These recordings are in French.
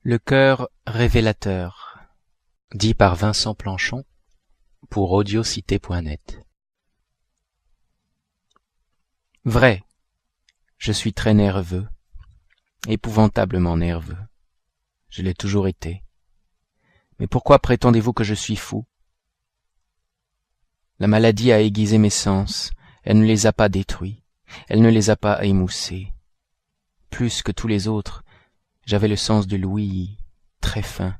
Le cœur révélateur, dit par Vincent Planchon pour audiocité.net. Vrai, je suis très nerveux, épouvantablement nerveux. Je l'ai toujours été. Mais pourquoi prétendez-vous que je suis fou? La maladie a aiguisé mes sens, elle ne les a pas détruits, elle ne les a pas émoussés. Plus que tous les autres, j'avais le sens de l'ouïe, très fin.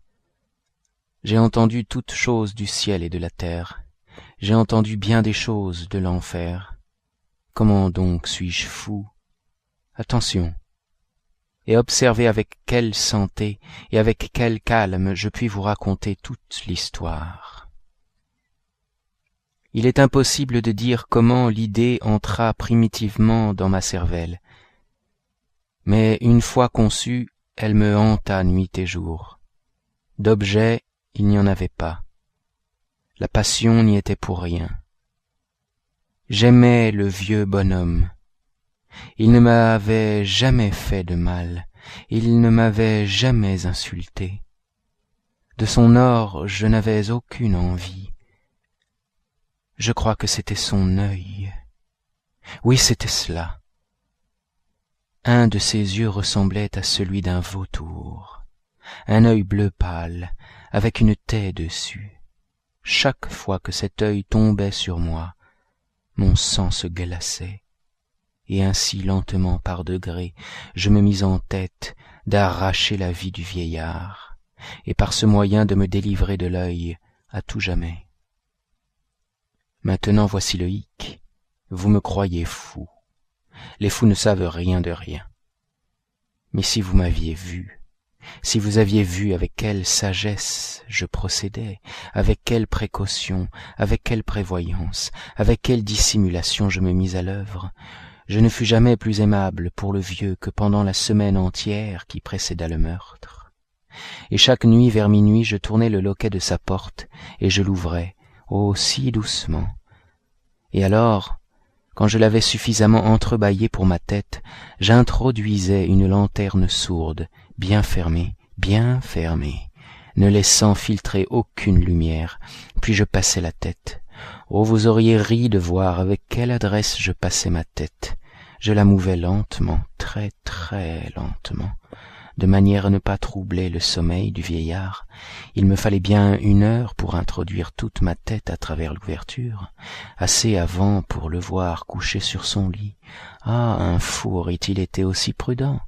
J'ai entendu toutes choses du ciel et de la terre. J'ai entendu bien des choses de l'enfer. Comment donc suis-je fou? Attention, et observez avec quelle santé et avec quel calme je puis vous raconter toute l'histoire. Il est impossible de dire comment l'idée entra primitivement dans ma cervelle, mais une fois conçue, elle me hanta nuit et jour. D'objet, il n'y en avait pas. La passion n'y était pour rien. J'aimais le vieux bonhomme. Il ne m'avait jamais fait de mal. Il ne m'avait jamais insulté. De son or, je n'avais aucune envie. Je crois que c'était son œil. Oui, c'était cela. Un de ses yeux ressemblait à celui d'un vautour, un œil bleu pâle, avec une taie dessus. Chaque fois que cet œil tombait sur moi, mon sang se glaçait, et ainsi lentement par degrés, je me mis en tête d'arracher la vie du vieillard, et par ce moyen de me délivrer de l'œil à tout jamais. Maintenant voici le hic, vous me croyez fou. Les fous ne savent rien de rien. Mais si vous m'aviez vu, si vous aviez vu avec quelle sagesse je procédais, avec quelle précaution, avec quelle prévoyance, avec quelle dissimulation je me mis à l'œuvre, je ne fus jamais plus aimable pour le vieux que pendant la semaine entière qui précéda le meurtre. Et chaque nuit vers minuit je tournais le loquet de sa porte et je l'ouvrais, oh si doucement. Et alors, quand je l'avais suffisamment entrebâillé pour ma tête, j'introduisais une lanterne sourde, bien fermée, ne laissant filtrer aucune lumière, puis je passais la tête. Oh, vous auriez ri de voir avec quelle adresse je passais ma tête. Je la mouvais lentement, très très lentement, de manière à ne pas troubler le sommeil du vieillard. Il me fallait bien 1 heure pour introduire toute ma tête à travers l'ouverture, assez avant pour le voir couché sur son lit. Ah, un fou aurait-il été aussi prudent?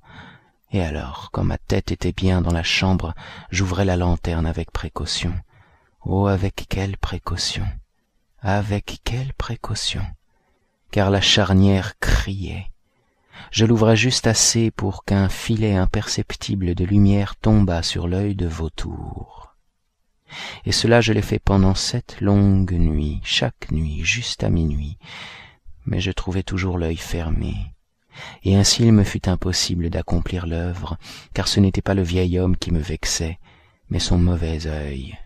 Et alors, quand ma tête était bien dans la chambre, j'ouvrais la lanterne avec précaution. Oh, avec quelle précaution! Avec quelle précaution! Car la charnière criait. Je l'ouvrais juste assez pour qu'un filet imperceptible de lumière tombât sur l'œil de vautour. Et cela je l'ai fait pendant 7 longues nuits, chaque nuit, juste à minuit, mais je trouvais toujours l'œil fermé. Et ainsi il me fut impossible d'accomplir l'œuvre, car ce n'était pas le vieil homme qui me vexait, mais son mauvais œil.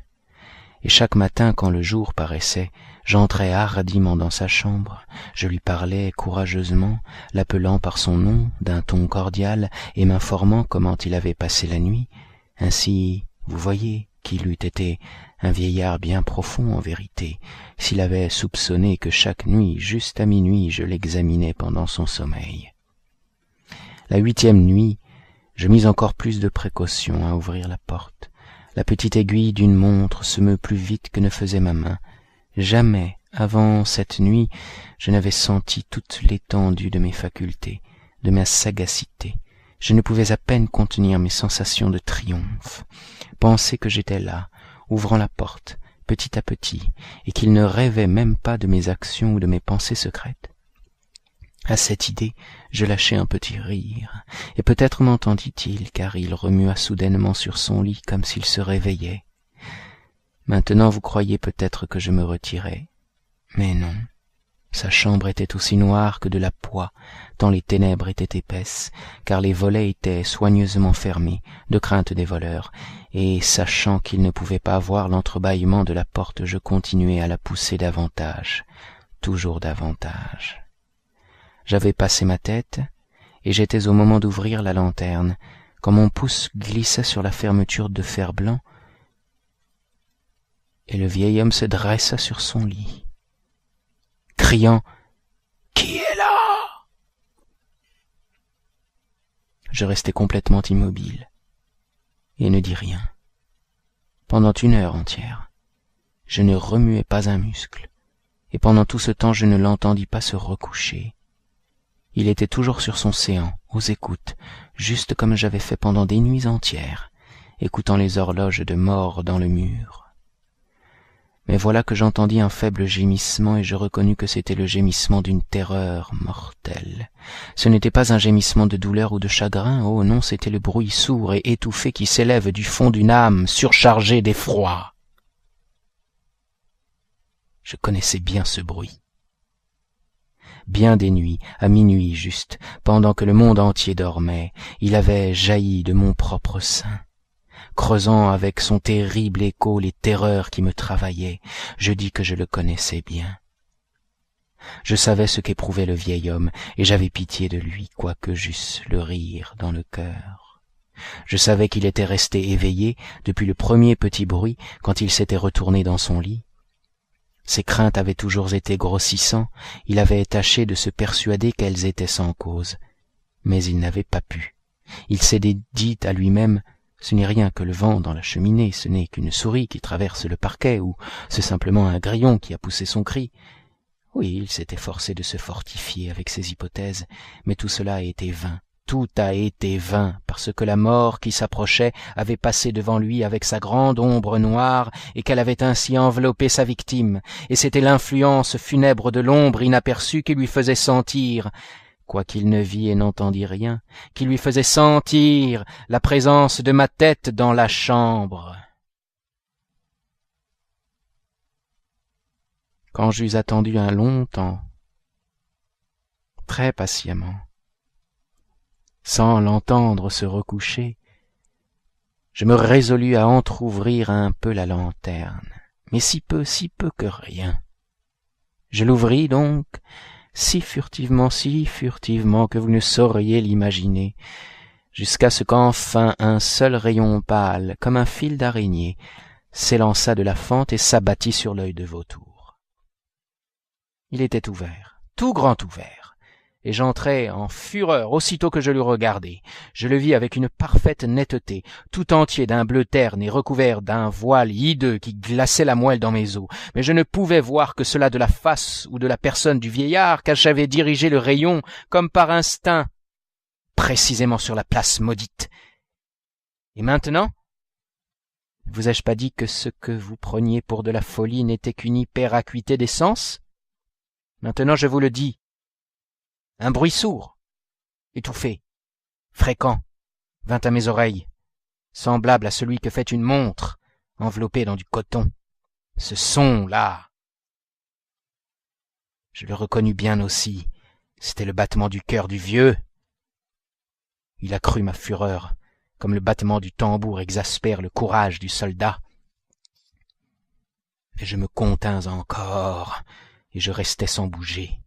Et chaque matin, quand le jour paraissait, j'entrais hardiment dans sa chambre, je lui parlais courageusement, l'appelant par son nom d'un ton cordial et m'informant comment il avait passé la nuit. Ainsi, vous voyez qu'il eût été un vieillard bien profond en vérité, s'il avait soupçonné que chaque nuit, juste à minuit, je l'examinais pendant son sommeil. La 8e nuit, je mis encore plus de précaution à ouvrir la porte. La petite aiguille d'une montre se meut plus vite que ne faisait ma main. Jamais, avant cette nuit, je n'avais senti toute l'étendue de mes facultés, de ma sagacité. Je ne pouvais à peine contenir mes sensations de triomphe. Penser que j'étais là, ouvrant la porte, petit à petit, et qu'il ne rêvait même pas de mes actions ou de mes pensées secrètes. À cette idée, je lâchai un petit rire, et peut-être m'entendit-il, car il remua soudainement sur son lit comme s'il se réveillait. Maintenant vous croyez peut-être que je me retirais, mais non. Sa chambre était aussi noire que de la poix, tant les ténèbres étaient épaisses, car les volets étaient soigneusement fermés, de crainte des voleurs, et sachant qu'il ne pouvait pas voir l'entrebâillement de la porte, je continuai à la pousser davantage, toujours davantage. J'avais passé ma tête, et j'étais au moment d'ouvrir la lanterne, quand mon pouce glissa sur la fermeture de fer blanc, et le vieil homme se dressa sur son lit, criant « Qui est là ?» Je restai complètement immobile et ne dis rien. Pendant 1 heure entière, je ne remuai pas un muscle, et pendant tout ce temps je ne l'entendis pas se recoucher. Il était toujours sur son séant, aux écoutes, juste comme j'avais fait pendant des nuits entières, écoutant les horloges de mort dans le mur. Mais voilà que j'entendis un faible gémissement et je reconnus que c'était le gémissement d'une terreur mortelle. Ce n'était pas un gémissement de douleur ou de chagrin, oh non, c'était le bruit sourd et étouffé qui s'élève du fond d'une âme surchargée d'effroi. Je connaissais bien ce bruit. Bien des nuits, à minuit juste, pendant que le monde entier dormait, il avait jailli de mon propre sein. Creusant avec son terrible écho les terreurs qui me travaillaient, je dis que je le connaissais bien. Je savais ce qu'éprouvait le vieil homme, et j'avais pitié de lui, quoique j'eusse le rire dans le cœur. Je savais qu'il était resté éveillé depuis le premier petit bruit quand il s'était retourné dans son lit. Ses craintes avaient toujours été grossissant, il avait tâché de se persuader qu'elles étaient sans cause, mais il n'avait pas pu. Il s'était dit à lui-même: ce n'est rien que le vent dans la cheminée, ce n'est qu'une souris qui traverse le parquet, ou c'est simplement un grillon qui a poussé son cri. Oui, il s'était forcé de se fortifier avec ces hypothèses, mais tout cela a été vain. Tout a été vain, parce que la mort qui s'approchait avait passé devant lui avec sa grande ombre noire, et qu'elle avait ainsi enveloppé sa victime, et c'était l'influence funèbre de l'ombre inaperçue qui lui faisait sentir, quoiqu'il ne vit et n'entendit rien, qui lui faisait sentir la présence de ma tête dans la chambre. Quand j'eus attendu un long temps, très patiemment, sans l'entendre se recoucher, je me résolus à entr'ouvrir un peu la lanterne, mais si peu que rien. Je l'ouvris donc, si furtivement que vous ne sauriez l'imaginer, jusqu'à ce qu'enfin un seul rayon pâle, comme un fil d'araignée, s'élança de la fente et s'abattit sur l'œil de vautour. Il était ouvert, tout grand ouvert, et j'entrai en fureur aussitôt que je le regardai. Je le vis avec une parfaite netteté, tout entier d'un bleu terne et recouvert d'un voile hideux qui glaçait la moelle dans mes os, mais je ne pouvais voir que cela de la face ou de la personne du vieillard, car j'avais dirigé le rayon, comme par instinct, précisément sur la place maudite. Et maintenant, ne vous ai-je pas dit que ce que vous preniez pour de la folie n'était qu'une hyperacuité des sens? Maintenant je vous le dis, un bruit sourd, étouffé, fréquent, vint à mes oreilles, semblable à celui que fait une montre enveloppée dans du coton. Ce son-là, je le reconnus bien aussi, c'était le battement du cœur du vieux. Il accrut ma fureur, comme le battement du tambour exaspère le courage du soldat. Et je me contins encore, et je restais sans bouger.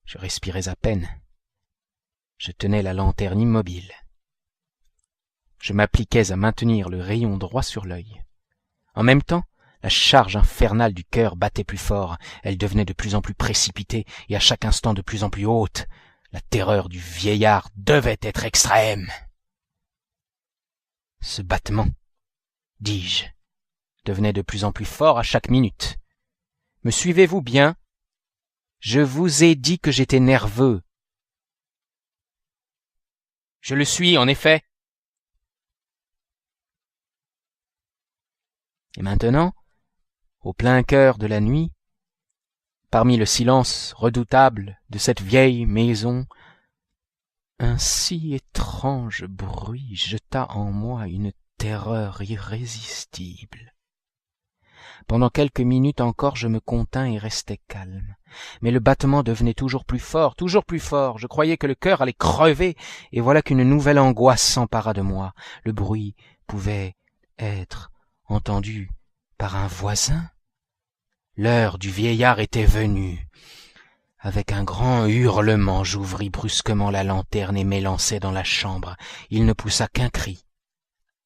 Je respirais à peine. Je tenais la lanterne immobile. Je m'appliquais à maintenir le rayon droit sur l'œil. En même temps, la charge infernale du cœur battait plus fort. Elle devenait de plus en plus précipitée et à chaque instant de plus en plus haute. La terreur du vieillard devait être extrême. Ce battement, dis-je, devenait de plus en plus fort à chaque minute. Me suivez-vous bien? Je vous ai dit que j'étais nerveux. Je le suis, en effet. Et maintenant, au plein cœur de la nuit, parmi le silence redoutable de cette vieille maison, un si étrange bruit jeta en moi une terreur irrésistible. Pendant quelques minutes encore, je me contins et restai calme. Mais le battement devenait toujours plus fort, je croyais que le cœur allait crever, et voilà qu'une nouvelle angoisse s'empara de moi. Le bruit pouvait être entendu par un voisin. L'heure du vieillard était venue. Avec un grand hurlement, j'ouvris brusquement la lanterne et m'élançai dans la chambre. Il ne poussa qu'un cri,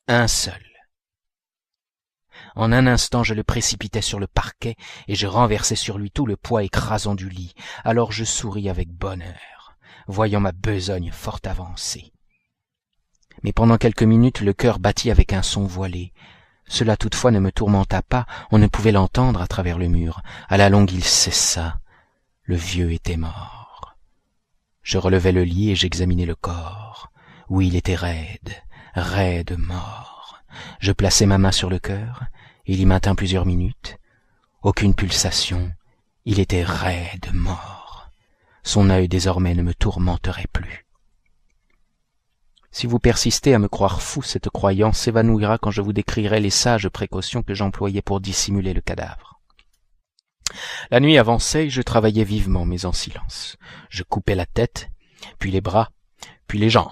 un seul. En un instant, je le précipitai sur le parquet et je renversai sur lui tout le poids écrasant du lit. Alors je souris avec bonheur, voyant ma besogne fort avancée. Mais pendant quelques minutes, le cœur battit avec un son voilé. Cela toutefois ne me tourmenta pas, on ne pouvait l'entendre à travers le mur. À la longue, il cessa. Le vieux était mort. Je relevai le lit et j'examinai le corps. Oui, il était raide mort. Je plaçai ma main sur le cœur, il y maintint plusieurs minutes. Aucune pulsation, il était raide mort. Son œil désormais ne me tourmenterait plus. Si vous persistez à me croire fou, cette croyance s'évanouira quand je vous décrirai les sages précautions que j'employais pour dissimuler le cadavre. La nuit avançait et je travaillais vivement, mais en silence. Je coupais la tête, puis les bras, puis les jambes.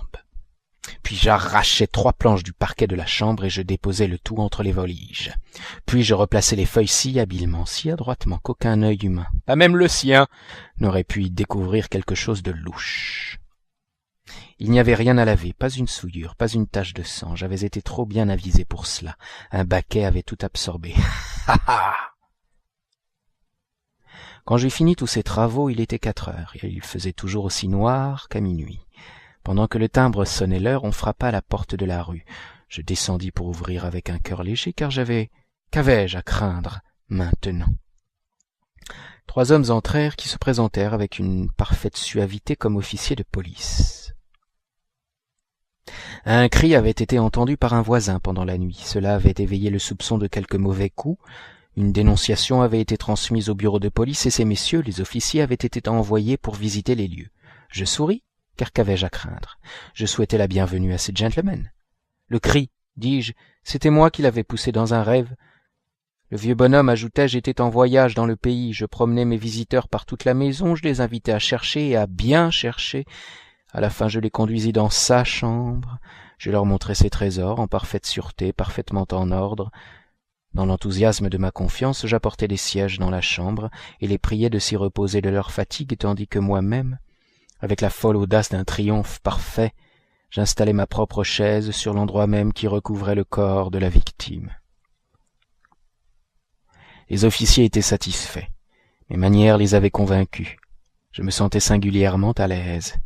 Puis j'arrachais 3 planches du parquet de la chambre et je déposais le tout entre les voliges. Puis je replaçais les feuilles si habilement, si adroitement qu'aucun œil humain, pas même le sien, n'aurait pu y découvrir quelque chose de louche. Il n'y avait rien à laver, pas une souillure, pas une tache de sang. J'avais été trop bien avisé pour cela. Un baquet avait tout absorbé. Ha ha! Quand j'eus fini tous ces travaux, il était 4 heures, et il faisait toujours aussi noir qu'à minuit. Pendant que le timbre sonnait l'heure, on frappa à la porte de la rue. Je descendis pour ouvrir avec un cœur léger, car qu'avais-je à craindre maintenant? 3 hommes entrèrent qui se présentèrent avec une parfaite suavité comme officiers de police. Un cri avait été entendu par un voisin pendant la nuit. Cela avait éveillé le soupçon de quelque mauvais coup. Une dénonciation avait été transmise au bureau de police et ces messieurs, les officiers, avaient été envoyés pour visiter les lieux. Je souris, car qu'avais-je à craindre? Je souhaitais la bienvenue à ces gentlemen. Le cri, dis-je, c'était moi qui l'avais poussé dans un rêve. Le vieux bonhomme, ajoutai-je, était en voyage dans le pays. Je promenais mes visiteurs par toute la maison, je les invitais à chercher et à bien chercher. À la fin, je les conduisis dans sa chambre. Je leur montrai ses trésors, en parfaite sûreté, parfaitement en ordre. Dans l'enthousiasme de ma confiance, j'apportai des sièges dans la chambre et les priai de s'y reposer de leur fatigue, tandis que moi-même, avec la folle audace d'un triomphe parfait, j'installai ma propre chaise sur l'endroit même qui recouvrait le corps de la victime. Les officiers étaient satisfaits. Mes manières les avaient convaincus. Je me sentais singulièrement à l'aise.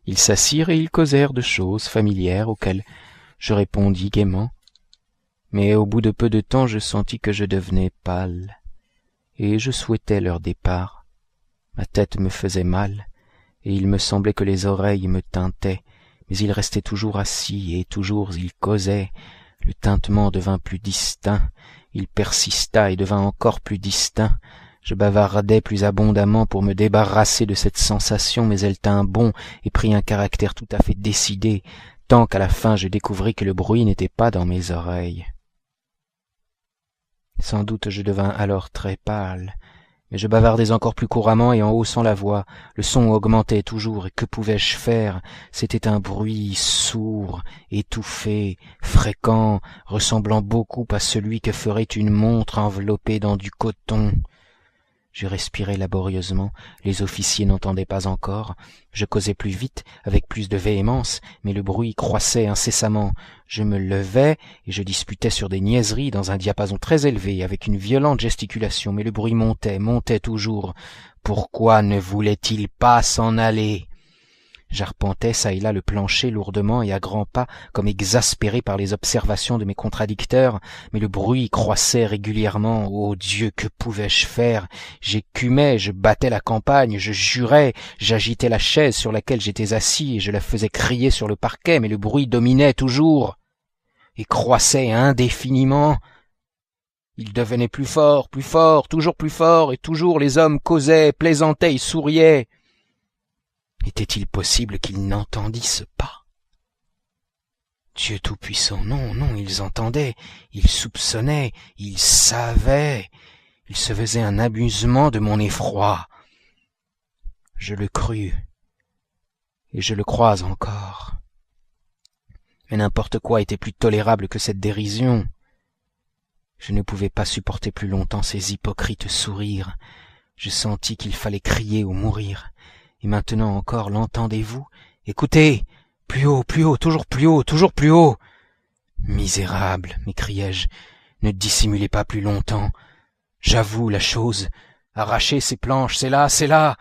Ils s'assirent et ils causèrent de choses familières auxquelles je répondis gaiement. Mais au bout de peu de temps, je sentis que je devenais pâle, et je souhaitais leur départ. Ma tête me faisait mal, et il me semblait que les oreilles me tintaient, mais ils restaient toujours assis, et toujours ils causaient. Le tintement devint plus distinct, il persista et devint encore plus distinct. Je bavardais plus abondamment pour me débarrasser de cette sensation, mais elle tint bon et prit un caractère tout à fait décidé, tant qu'à la fin je découvris que le bruit n'était pas dans mes oreilles. Sans doute je devins alors très pâle, mais je bavardais encore plus couramment et en haussant la voix. Le son augmentait toujours, et que pouvais-je faire? C'était un bruit sourd, étouffé, fréquent, ressemblant beaucoup à celui que ferait une montre enveloppée dans du coton. Je respirais laborieusement, les officiers n'entendaient pas encore. Je causais plus vite, avec plus de véhémence, mais le bruit croissait incessamment. Je me levais et je disputais sur des niaiseries dans un diapason très élevé, avec une violente gesticulation, mais le bruit montait toujours. Pourquoi ne voulait-il pas s'en aller? J'arpentais çà et là le plancher lourdement et à grands pas, comme exaspéré par les observations de mes contradicteurs, mais le bruit croissait régulièrement. Ô Dieu, que pouvais-je faire? J'écumais, je battais la campagne, je jurais, j'agitais la chaise sur laquelle j'étais assis et je la faisais crier sur le parquet, mais le bruit dominait toujours et croissait indéfiniment. Il devenait plus fort, toujours plus fort, et toujours les hommes causaient, plaisantaient et souriaient. Était-il possible qu'ils n'entendissent pas? Dieu Tout-Puissant, non, ils entendaient, ils soupçonnaient, ils savaient, ils se faisaient un amusement de mon effroi. Je le crus, et je le crois encore. Mais n'importe quoi était plus tolérable que cette dérision. Je ne pouvais pas supporter plus longtemps ces hypocrites sourires. Je sentis qu'il fallait crier ou mourir. Et maintenant encore, l'entendez-vous? Écoutez! Plus haut, toujours plus haut, toujours plus haut! Misérable, m'écriai-je, ne dissimulez pas plus longtemps. J'avoue la chose. Arrachez ces planches, c'est là, c'est là!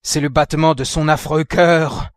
C'est le battement de son affreux cœur!